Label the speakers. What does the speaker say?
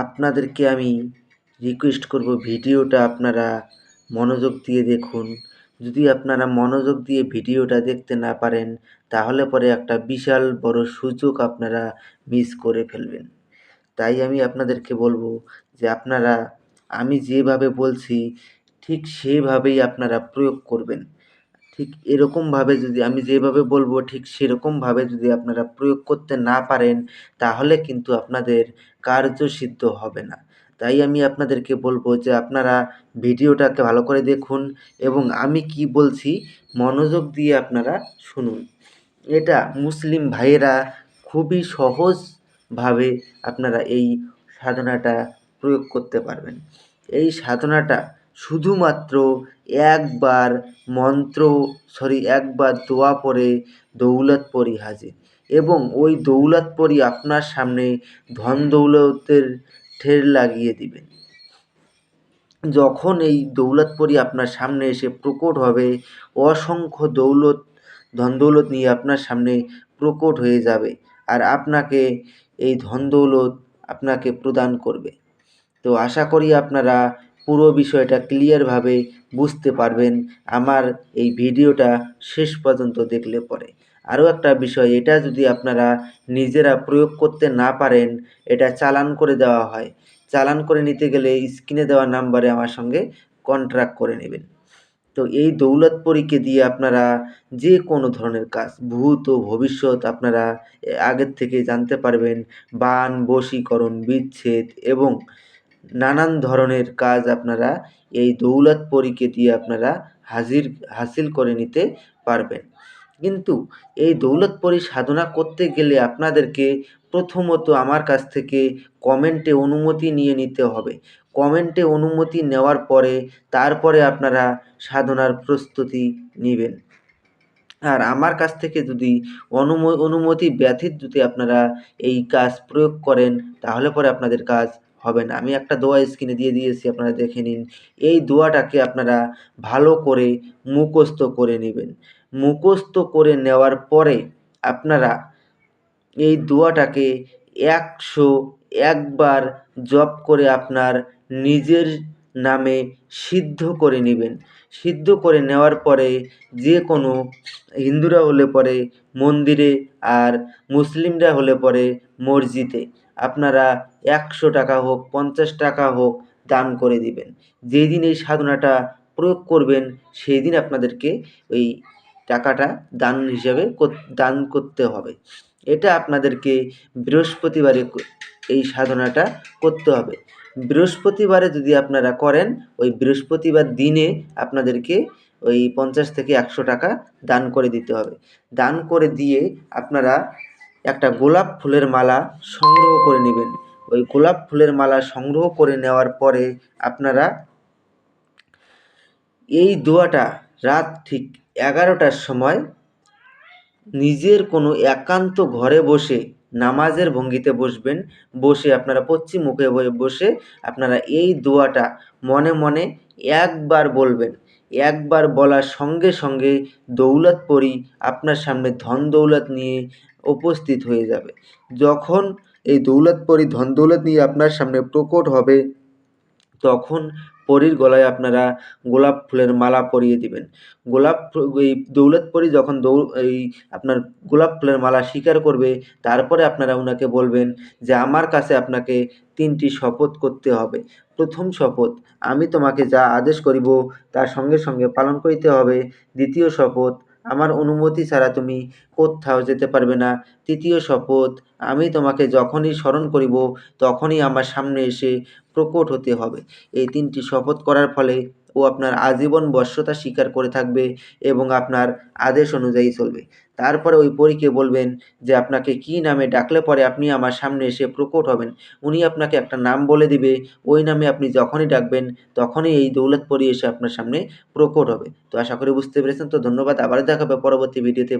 Speaker 1: আপনাদেরকে আমি রিকোয়েস্ট করব, ভিডিওটা আপনারা মনোযোগ দিয়ে দেখুন। যদি আপনারা মনোযোগ দিয়ে ভিডিওটা দেখতে না পারেন, তাহলে পরে একটা বিশাল বড় সুযোগ আপনারা মিস করে ফেলবেন। তাই আমি আপনাদেরকে বলবো যে আপনারা, আমি যেভাবে বলছি ঠিক সেভাবেই আপনারা প্রয়োগ করবেন। ঠিক এরকমভাবে যদি আমি যেভাবে বলবো ঠিক সেরকমভাবে যদি আপনারা প্রয়োগ করতে না পারেন, তাহলে কিন্তু আপনাদের কার্যসিদ্ধ হবে না। তাই আমি আপনাদেরকে বলবো যে আপনারা ভিডিওটাকে ভালো করে দেখুন এবং আমি কি বলছি মনোযোগ দিয়ে আপনারা শুনুন। এটা মুসলিম ভাইয়েরা খুবই সহজভাবে আপনারা এই সাধনাটা প্রয়োগ করতে পারবেন। এই সাধনাটা শুধুমাত্র একবার একবার দোয়া পড়ে দৌলতপরি হাজির, এবং ওই দৌলতপরি আপনার সামনে ধন দৌলতের ঢের লাগিয়ে দিবেন। যখন এই দৌলতপরি আপনার সামনে এসে প্রকট হবে, অসংখ্য ধন দৌলত নিয়ে আপনার সামনে প্রকট হয়ে যাবে, আর আপনাকে এই ধন দৌলত আপনাকে প্রদান করবে। তো আশা করি আপনারা পুরো বিষয়টা ক্লিয়ারভাবে বুঝতে পারবেন আমার এই ভিডিওটা শেষ পর্যন্ত দেখলে পরে। আরও একটা বিষয়, এটা যদি আপনারা নিজেরা প্রয়োগ করতে না পারেন, এটা চালান করে দেওয়া হয়। চালান করে নিতে গেলে স্ক্রিনে দেওয়া নাম্বারে আমার সঙ্গে কন্ট্রাক্ট করে নেবেন। তো এই দৌলতপরিকে দিয়ে আপনারা যে কোনো ধরনের কাজ, ভূত ও ভবিষ্যৎ আপনারা আগের থেকে জানতে পারবেন। বান, বশীকরণ, বিচ্ছেদ এবং নানান ধরনের কাজ আপনারা এই দৌলতপরিকে দিয়ে আপনারা হাসিল করে নিতে পারবেন। কিন্তু এই দৌলতপরি সাধনা করতে গেলে আপনাদেরকে প্রথমত আমার কাছ থেকে কমেন্টে অনুমতি নিয়ে নিতে হবে। কমেন্টে অনুমতি নেওয়ার পরে তারপরে আপনারা সাধনার প্রস্তুতি নিবেন। আর আমার কাছ থেকে যদি অনুমতি ব্যতীত যদি আপনারা এই কাজ প্রয়োগ করেন, তাহলে পরে আপনাদের কাজ হবে না। আমি একটা দোয়া স্ক্রিনে দিয়ে দিয়েছি, আপনারা দেখে নিন। এই দোয়াটাকে আপনারা ভালো করে মুখস্থ করে নেবেন। মুখস্থ করে নেওয়ার পরে আপনারা এই দোয়াটাকে ১০১ বার জপ করে আপনার নিজের নামে সিদ্ধ করে নেবেন। সিদ্ধ করে নেওয়ার পরে যে কোনো, হিন্দুরা হলে পরে মন্দিরে, আর মুসলিমরা হলে পরে মসজিদে আপনারা ১০০ টাকা হোক ৫০ টাকা হোক দান করে দিবেন। যেই দিন এই সাধনাটা প্রয়োগ করবেন সেই দিন আপনাদেরকে ওই টাকাটা দান হিসাবে দান করতে হবে। এটা আপনাদেরকে বৃহস্পতিবারে এই সাধনাটা করতে হবে। বৃহস্পতিবারে যদি আপনারা করেন, ওই বৃহস্পতিবার দিনে আপনাদেরকে ওই ৫০ থেকে ১০০ টাকা দান করে দিতে হবে। দান করে দিয়ে আপনারা একটা গোলাপ ফুলের মালা সংগ্রহ করে নেবেন। ওই গোলাপ ফুলের মালা সংগ্রহ করে নেওয়ার পরে আপনারা এই দোয়াটা রাত ঠিক ১১টার সময় নিজের কোনো একান্ত ঘরে বসে নামাজের ভঙ্গিতে বসবেন। বসে আপনারা পশ্চিম মুখে বসে আপনারা এই দোয়াটা মনে মনে একবার বলবেন। একবার বলার সঙ্গে সঙ্গে দৌলতপরি আপনার সামনে ধন দৌলত নিয়ে উপস্থিত হয়ে যাবে। যখন এই দৌলতপরি ধন দৌলত নিয়ে আপনার সামনে প্রকট হবে, তখন পরীর গলায় আপনারা গোলাপ ফুলের মালা পরিয়ে দিবেন। এই দৌলতপরি যখন আপনার গোলাপ ফুলের মালা স্বীকার করবে, তারপরে আপনারা উনাকে বলবেন যে আমার কাছে আপনাকে ৩টি শপথ করতে হবে। প্রথম শপথ, আমি তোমাকে যা আদেশ করিব তার সঙ্গে সঙ্গে পালন করিতে হবে। দ্বিতীয় শপথ, আমার অনুমতি ছাড়া তুমি কোত্থাও যেতে পারবে না। তৃতীয় শপথ, আমি তোমাকে যখনই স্মরণ করিব তখনই আমার সামনে এসে প্রকট হতে হবে। এই ৩টি শপথ করার ফলে ও আপনার আজীবন বশ্যতা স্বীকার করে থাকবে এবং আপনার আদেশ অনুযায়ী চলবে। তারপরে ওই পরীকে বলবেন যে আপনাকে কী নামে ডাকলে পরে আপনি আমার সামনে এসে প্রকট হবেন। উনি আপনাকে একটা নাম বলে দিবে, ওই নামে আপনি যখনই ডাকবেন তখনই এই দৌলতপরি এসে আপনার সামনে প্রকট হবে। তো আশা করি বুঝতে পেরেছেন। তো ধন্যবাদ, আবারও দেখা হবে পরবর্তী ভিডিওতে।